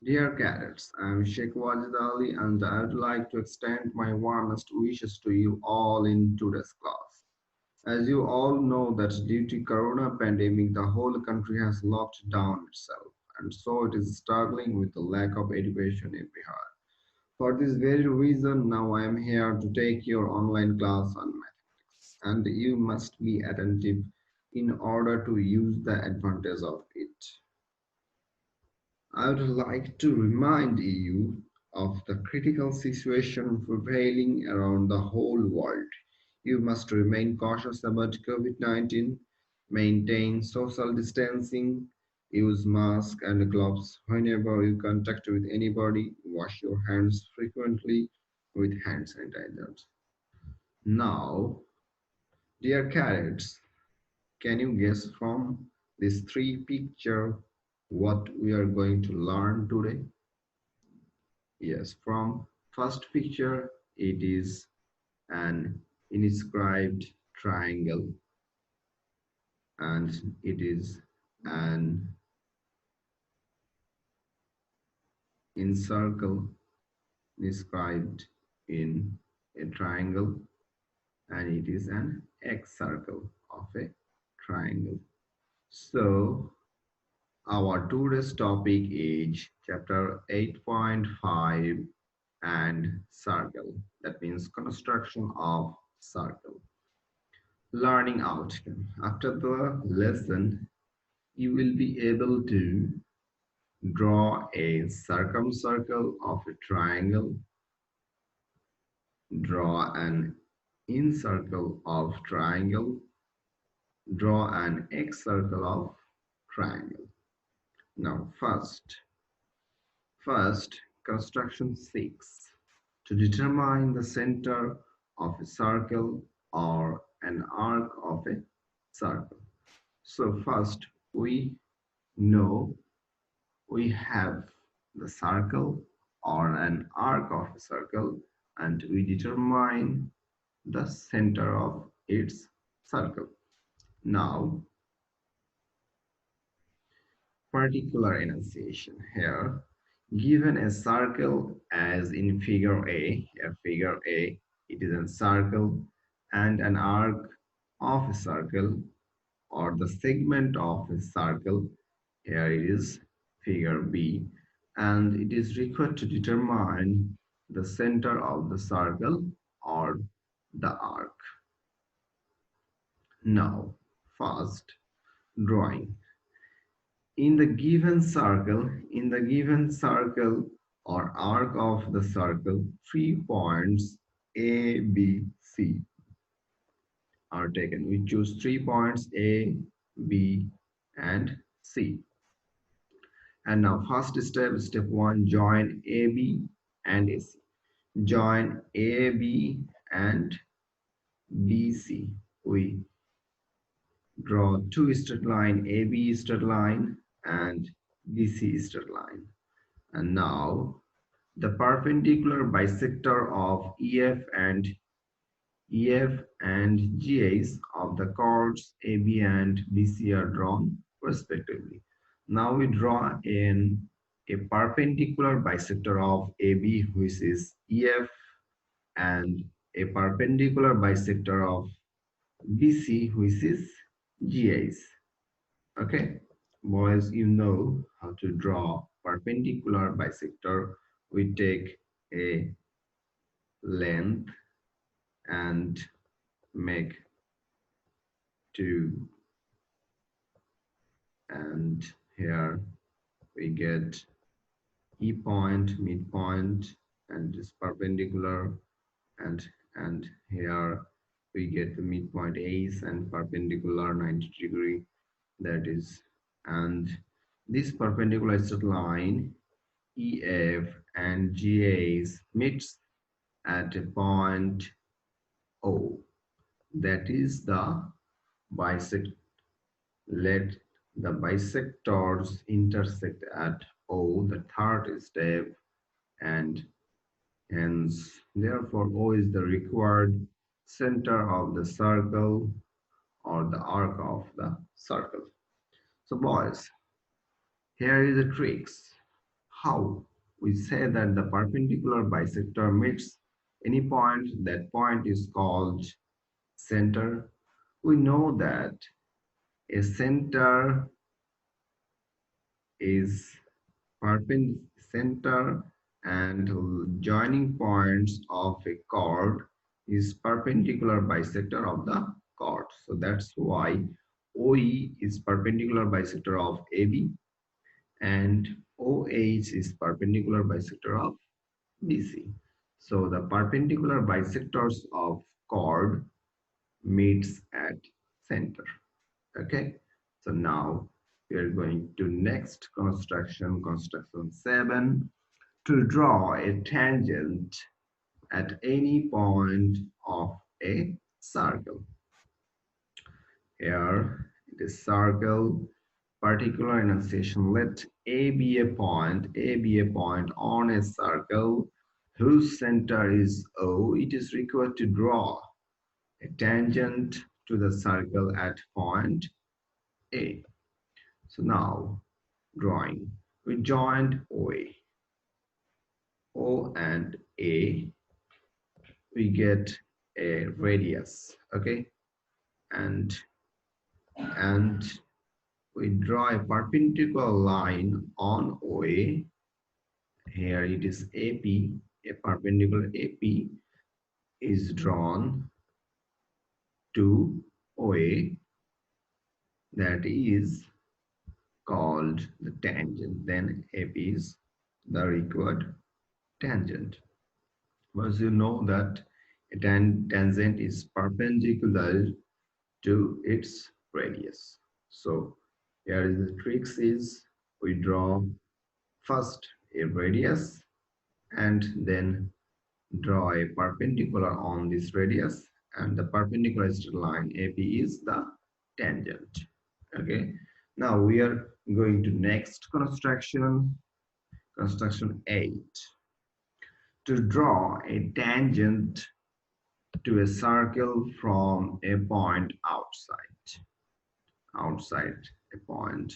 Dear cadets, I am Sheikh Wajid Ali and I would like to extend my warmest wishes to you all in today's class. As you all know that due to corona pandemic, the whole country has locked down itself and so it is struggling with the lack of education everywhere. For this very reason, now I am here to take your online class on mathematics and you must be attentive in order to use the advantage of it. I would like to remind you of the critical situation prevailing around the whole world. You must remain cautious about COVID-19, maintain social distancing, use masks and gloves whenever you contact with anybody, wash your hands frequently with hand sanitizers. Now, dear cadets, can you guess from these three pictures what we are going to learn today? Yes, from first picture, it is an inscribed triangle and it is an encircle inscribed in a triangle and it is an X circle of a triangle. So our today's topic is chapter 8.5 and circle. That means construction of circle. Learning outcome. After the lesson, you will be able to draw a circumcircle of a triangle, draw an incircle of triangle, draw an X circle of triangle. Now first construction 6. To determine the center of a circle or an arc of a circle. So first we know we have the circle or an arc of a circle and we determine the center of its circle. Now, particular enunciation here. Given a circle as in figure A, it is a circle and an arc of a circle or the segment of a circle. Here it is figure B and it is required to determine the center of the circle or the arc. Now, first drawing. In the given circle or arc of the circle, 3 points A, B, C are taken. We choose 3 points A, B, and C. And now first step 1, join AB and AC. Join AB and BC. We draw two straight line, AB straight line and BC straight line. And now the perpendicular bisector of EF and GAs of the chords AB and BC are drawn respectively. Now we draw in a perpendicular bisector of AB which is EF and a perpendicular bisector of BC which is GAs. Okay, boys, you know how to draw perpendicular bisector. We take a length and make 2 and here we get E point, midpoint and this perpendicular and here we get the midpoint A's and perpendicular 90-degree that is and this perpendicular straight line EF and GA's meets at a point O. That is the bisect. Let the bisectors intersect at O, the third step, and hence, therefore, O is the required center of the circle or the arc of the circle. So, boys, here is the tricks How? We say that the perpendicular bisector meets any point. That point is called center. We know that a center is perpendicular center and joining points of a chord is perpendicular bisector of the chord. So that's why OE is perpendicular bisector of AB and OH is perpendicular bisector of BC. So the perpendicular bisectors of chord meets at center. Okay, so now we are going to next construction, construction 7, to draw a tangent at any point of a circle. Here it is circle, particular enunciation. Let A be a point on a circle whose center is O. It is required to draw a tangent to the circle at point A. So now drawing. We joined OA. O and A, we get a radius, okay? And we draw a perpendicular line on OA. Here it is AP, a perpendicular AP is drawn to OA, that is called the tangent. Then AP is the required tangent. Once you know that a tangent is perpendicular to its radius. So here is the tricks is we draw first a radius and then draw a perpendicular on this radius, and the perpendicular line AP is the tangent. Okay, now we are going to next construction, construction 8, to draw a tangent to a circle from a point outside a point.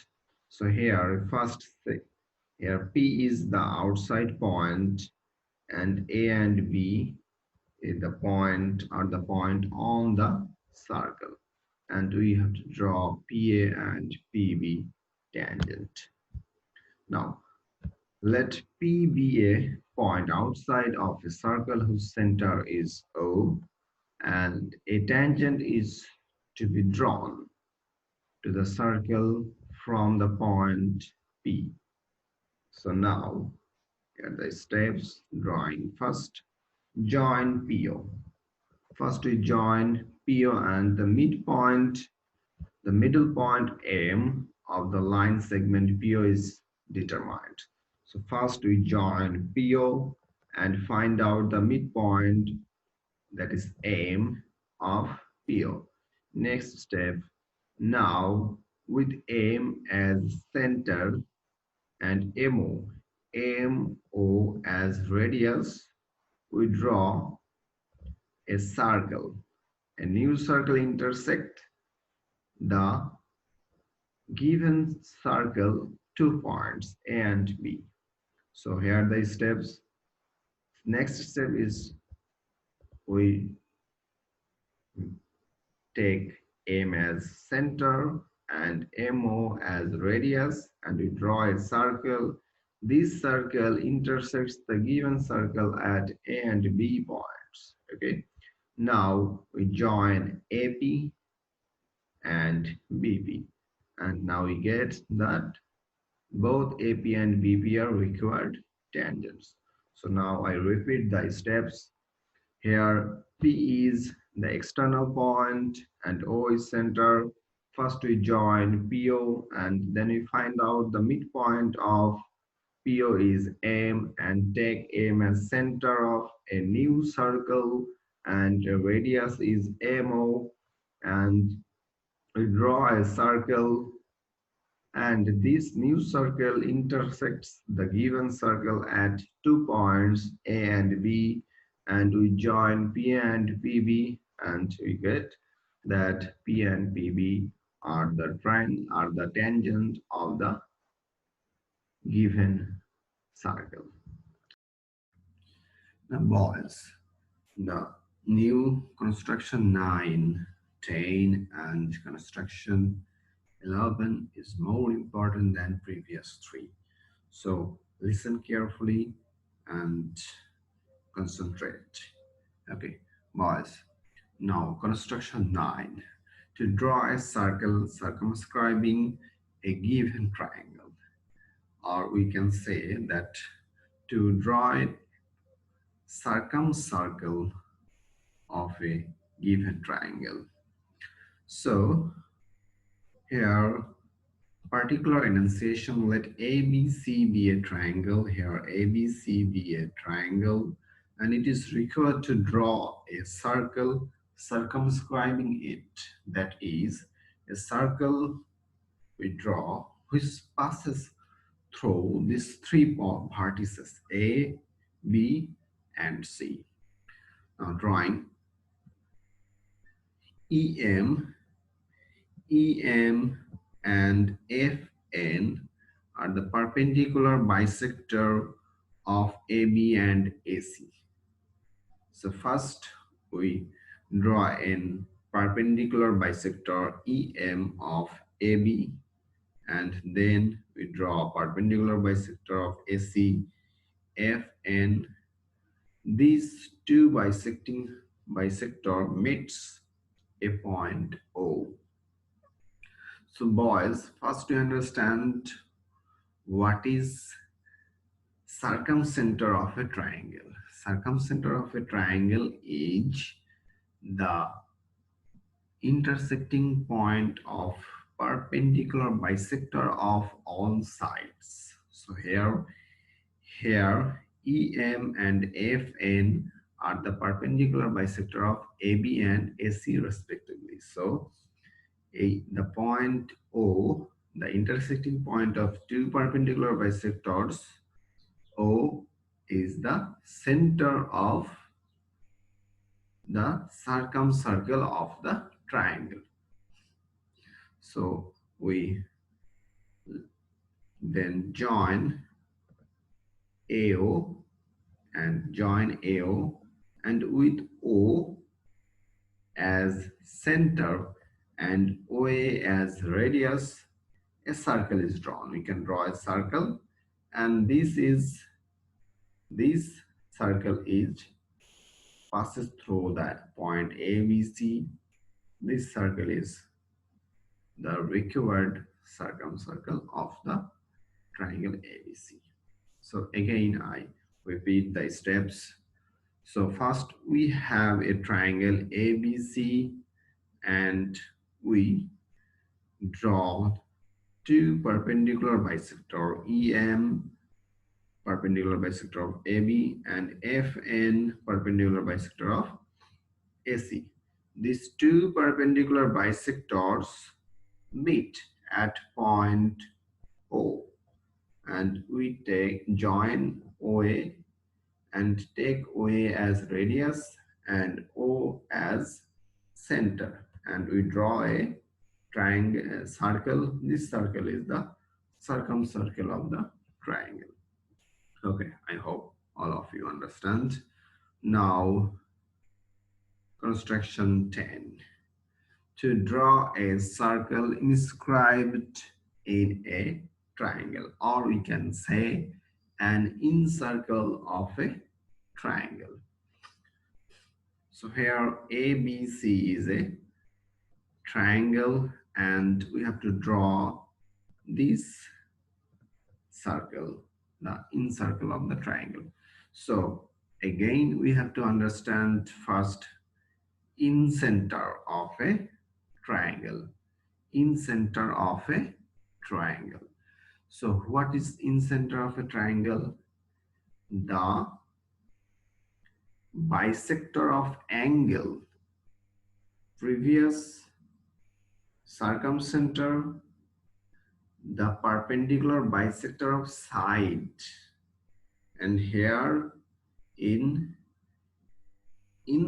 So here first here P is the outside point and A and B is the point on the circle, and we have to draw PA and PB tangent. Now let P be a point outside of a circle whose center is O, and a tangent is to be drawn to the circle from the point P. So now here are the steps. Drawing first, join PO. First we join PO and the midpoint, the middle point M of the line segment PO is determined. So first we join PO and find out the midpoint, that is M of PO. Next step, now with M as center and MO as radius, we draw a circle. A new circle intersect the given circle 2 points A and B. So here are the steps. Next step is we take M as center and MO as radius, and we draw a circle. This circle intersects the given circle at A and B points. Okay. Now we join AP and BP, and now we get that both AP and BP are required tangents. So now I repeat the steps. Here P is the external point and O is center. First we join PO and then we find out the midpoint of PO is M and take M as center of a new circle, and radius is MO, and we draw a circle, and this new circle intersects the given circle at 2 points A and B, and we join P and PB, and we get that P and PB are the tangent of the given circle. Now boys, the new construction 9, 10 and construction 11 is more important than previous 3. So listen carefully and concentrate. Okay, boys. Now construction 9. To draw a circle circumscribing a given triangle. Or we can say that to draw a circumcircle of a given triangle. So here particular enunciation, let ABC be a triangle. Here ABC be a triangle, and it is required to draw a circle circumscribing it. That is a circle we draw which passes through these 3 vertices A, B and C. Now drawing EM, EM and FN are the perpendicular bisector of AB and AC. So first we draw a perpendicular bisector EM of AB, and then we draw a perpendicular bisector of AC FN. These two bisector meets a point O. So boys, first to understand what is circumcenter of a triangle. Circumcenter of a triangle is the intersecting point of perpendicular bisector of all sides. So here EM and FN are the perpendicular bisector of AB and AC respectively. So the point O, the intersecting point of two perpendicular bisectors, O is the center of the circumcircle of the triangle. So we then join AO and with O as center and OA as radius, a circle is drawn. We can draw a circle, and this circle is passes through that point ABC. This circle is the required circumcircle of the triangle ABC. So again, I repeat the steps. So first we have a triangle ABC, and we draw two perpendicular bisector EM perpendicular bisector of AB and FN perpendicular bisector of AC. These two perpendicular bisectors meet at point O, and we join OA and take OA as radius and O as center, and we draw a triangle, circle. This circle is the circumcircle of the triangle. Okay, I hope all of you understand. Now construction 10. To draw a circle inscribed in a triangle, or we can say an incircle of a triangle. So here ABC is a triangle, and we have to draw this circle, the incircle of the triangle. So again, we have to understand first in center of a triangle. In center of a triangle. So what is in center of a triangle? The bisector of angle, previous circumcenter, the perpendicular bisector of side, and here in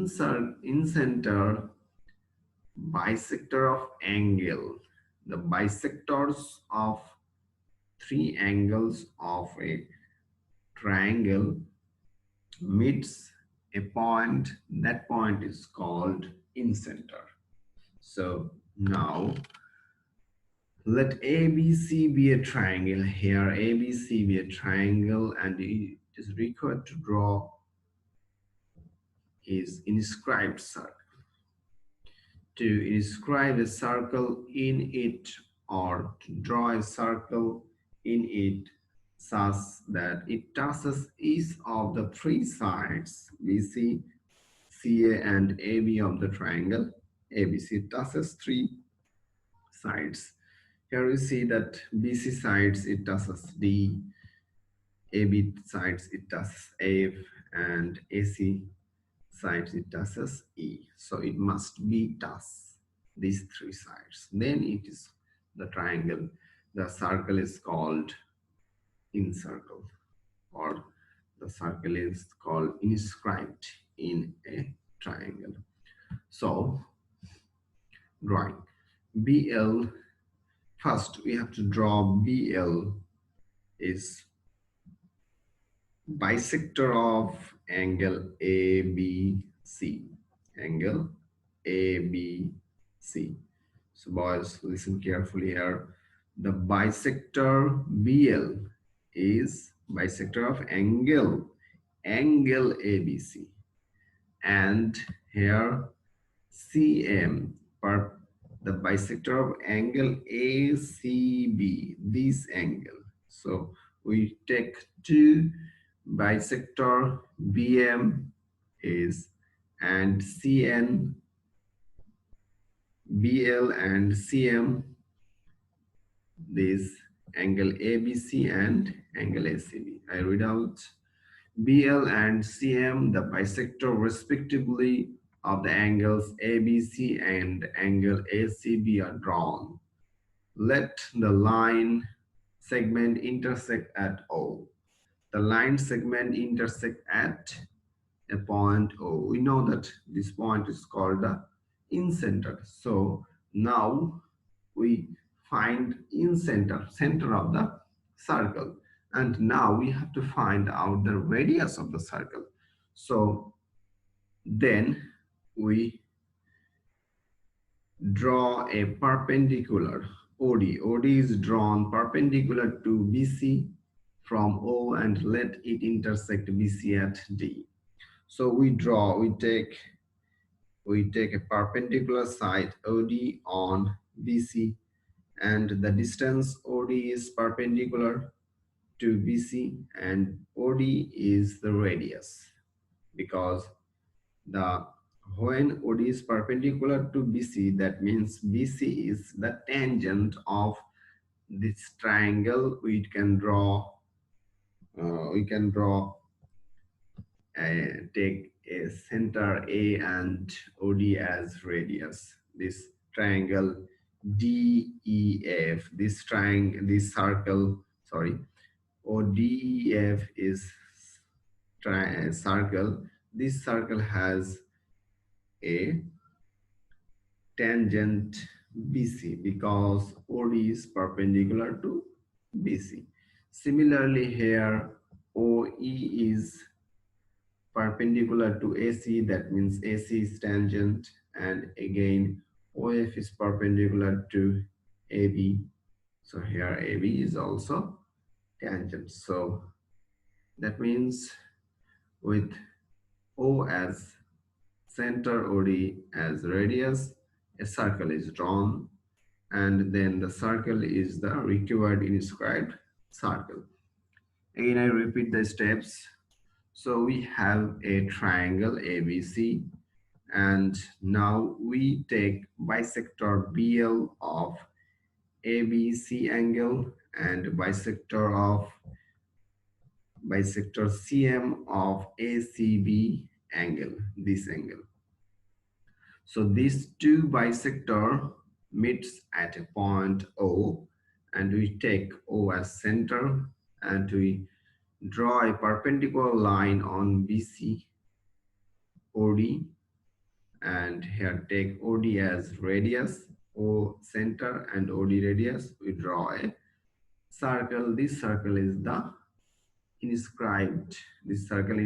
center bisector of angle, the bisectors of 3 angles of a triangle meets a point, that point is called incenter. So now let ABC be a triangle. Here ABC be a triangle, and it is required to draw is inscribed circle. To inscribe a circle in it, or to draw a circle in it such that it touches each of the three sides BC, CA and AB of the triangle. ABC touches three sides. Here we see that BC sides it touches D, AB sides it touches F, and AC sides it touches E. So it must be touch these three sides. Then it is the triangle. The circle is called incircle, or the circle is called inscribed in a triangle. So drawing BL, first we have to draw BL is bisector of angle ABC. Angle ABC. So boys, listen carefully here. The bisector BL is bisector of angle ABC, and here CM, the bisector of angle ACB, this angle. So we take two bisector BM is, and CN, BL and CM, this angle ABC and angle ACB. I read out BL and CM, the bisector respectively of the angles ABC and angle ACB are drawn. Let the line segment intersect at O. The line segment intersect at a point O. We know that this point is called the incenter. So now we find incenter, center of the circle. And now we have to find out the radius of the circle. So then we draw a perpendicular OD. OD is drawn perpendicular to BC from O, and let it intersect BC at D. So we take a perpendicular side OD on BC, and the distance OD is perpendicular to BC, and OD is the radius, because when OD is perpendicular to BC, that means BC is the tangent of this triangle. We can draw take a center A and OD as radius. This triangle DEF, this circle, sorry, ODEF is circle. This circle has a tangent BC because OD is perpendicular to BC. Similarly here, OE is perpendicular to AC, that means AC is tangent, and again OF is perpendicular to AB. So here AB is also tangent. So that means with O as center, OD as radius, a circle is drawn, and then the circle is the required inscribed circle. Again, I repeat the steps. So we have a triangle ABC, and now we take bisector BL of ABC angle and bisector CM of ACB angle, this angle. So these two bisector meets at a point O, and we take O as center, and we draw a perpendicular line on BC OD, and here take OD as radius, O center and OD radius. We draw a circle. This circle is the inscribed. This circle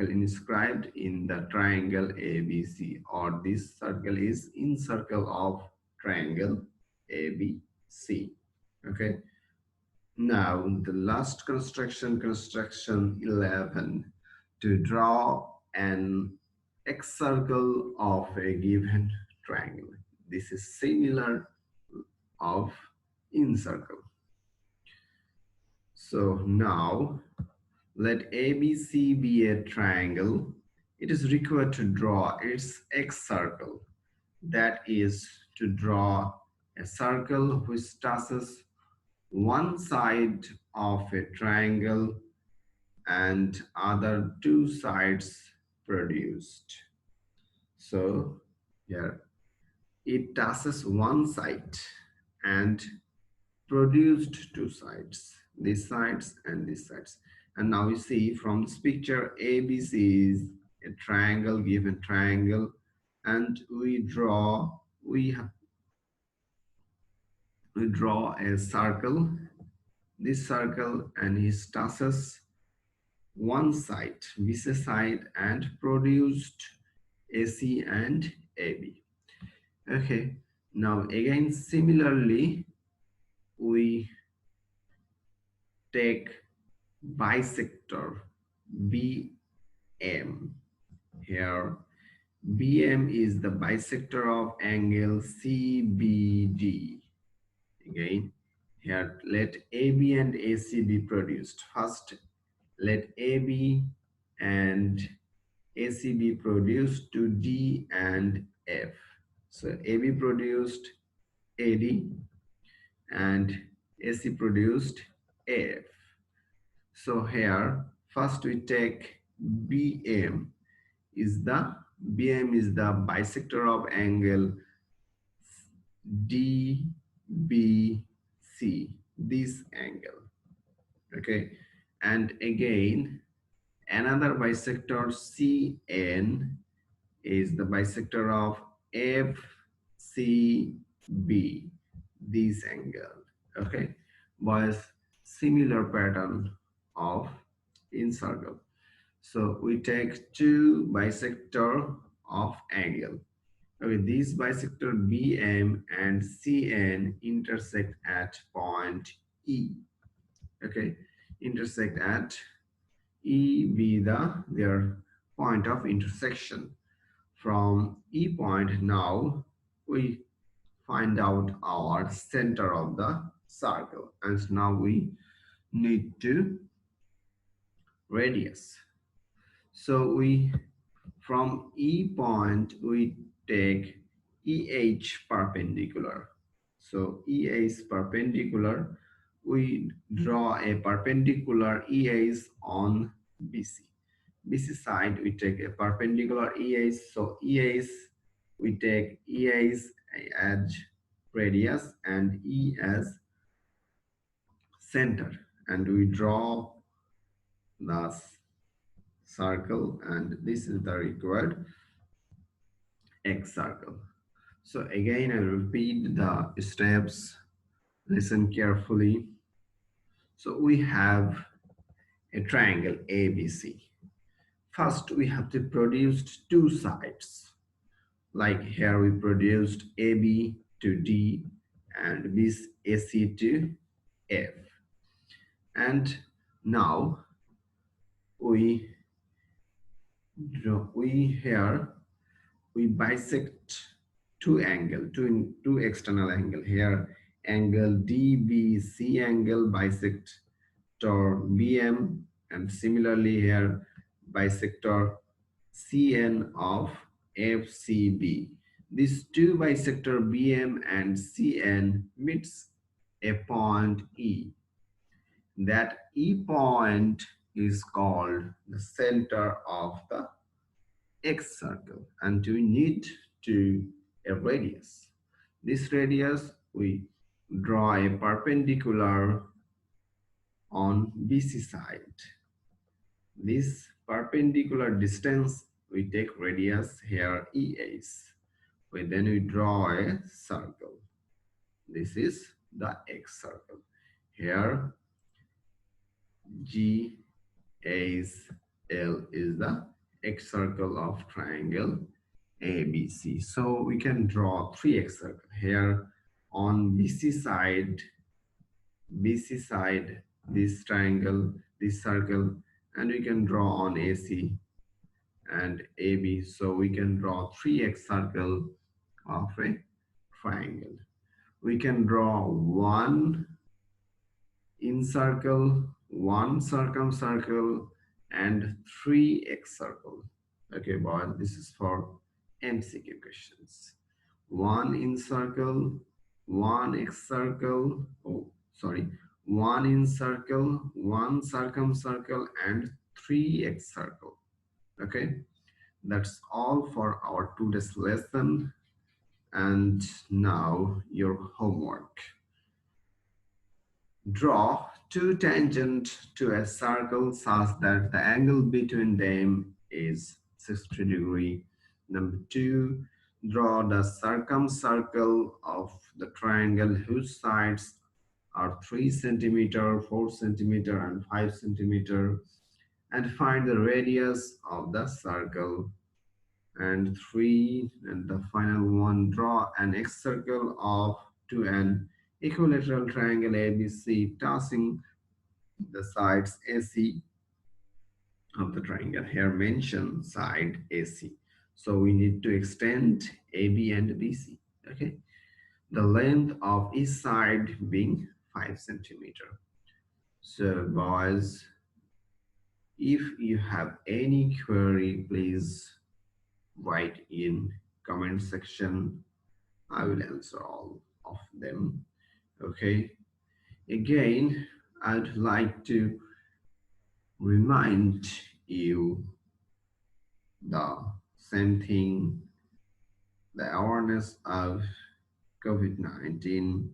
inscribed in the triangle ABC, or this circle is in circle of triangle ABC. Okay. Now the last construction 11, to draw an X circle of a given triangle. This is similar of in circle. So now let ABC be a triangle. It is required to draw its X circle. That is to draw a circle which touches one side of a triangle and other two sides produced. So here it touches one side and produced two sides, these sides and these sides. And now we see from this picture, ABC is a triangle, given triangle, and we draw a circle, this circle, and it touches one side, BC side, and produced AC and AB. Okay, now again similarly we take bisector BM. Here BM is the bisector of angle CBD. Again, here let AB and AC be produced. First, let AB and AC be produced to D and F. So AB produced AD and AC produced AF. So here, first we take BM is the bisector of angle DBC, this angle. Okay, and again another bisector CN is the bisector of FCB, this angle. Okay, was similar pattern of in circle. So we take two bisector of angle. Okay, these bisector BM and CN intersect at point E. Okay, intersect at E be their point of intersection. From E point, now we find out our center of the circle, and now we need to radius. So we from E point we take EH perpendicular. So EH perpendicular, we draw a perpendicular EH on BC. BC side we take a perpendicular EH. So EH we take EH as radius and E as center, and we draw the circle, and this is the required X circle. So again I repeat the steps, listen carefully. So we have a triangle ABC. First we have to produce two sides. Like here we produced AB to D and this AC to F. And now we bisect two external angle. Here angle DBC angle bisector BM, and similarly here bisector CN of FCB. These two bisector BM and CN meets a point E. That E point is called the center of the X circle, and we need to a radius. This radius we draw a perpendicular on BC side. This perpendicular distance we take radius here EH. Then we draw a circle. This is the X circle. Here G is L is the X circle of triangle ABC. So we can draw three X circle here on BC side, this triangle, this circle, and we can draw on AC and AB. So we can draw 3x circle of a triangle. We can draw one incircle, one circumcircle, and 3x circle. Okay, boys, this is for MCQ questions. One incircle, one x circle, oh, sorry, one incircle, one circumcircle, and 3x circle. Okay, that's all for our today's lesson. And now your homework. Draw two tangents to a circle such that the angle between them is 60 degrees. Number two, draw the circumcircle of the triangle whose sides are 3 centimeter, 4 centimeter, and 5 centimeter, and find the radius of the circle. And three, and the final one, draw an X circle of to an equilateral triangle ABC touching the sides AC of the triangle. Here mention side AC. So we need to extend AB and BC. Okay. The length of each side being 5 centimeter. So boys, if you have any query, please write in comment section. I will answer all of them. Okay. Again, I'd like to remind you the same thing, the awareness of COVID-19.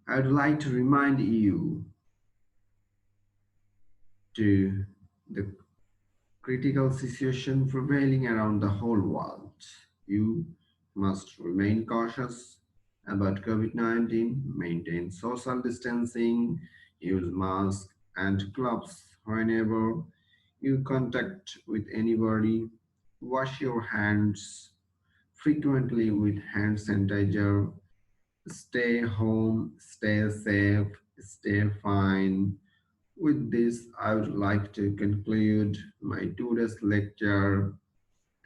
I'd like to remind you to the critical situation prevailing around the whole world. You must remain cautious about COVID-19, maintain social distancing, use masks and gloves whenever you contact with anybody, wash your hands frequently with hand sanitizer, stay home, stay safe, stay fine. With this, I would like to conclude my today's lecture.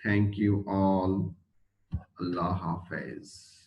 Thank you all. Allah Hafiz.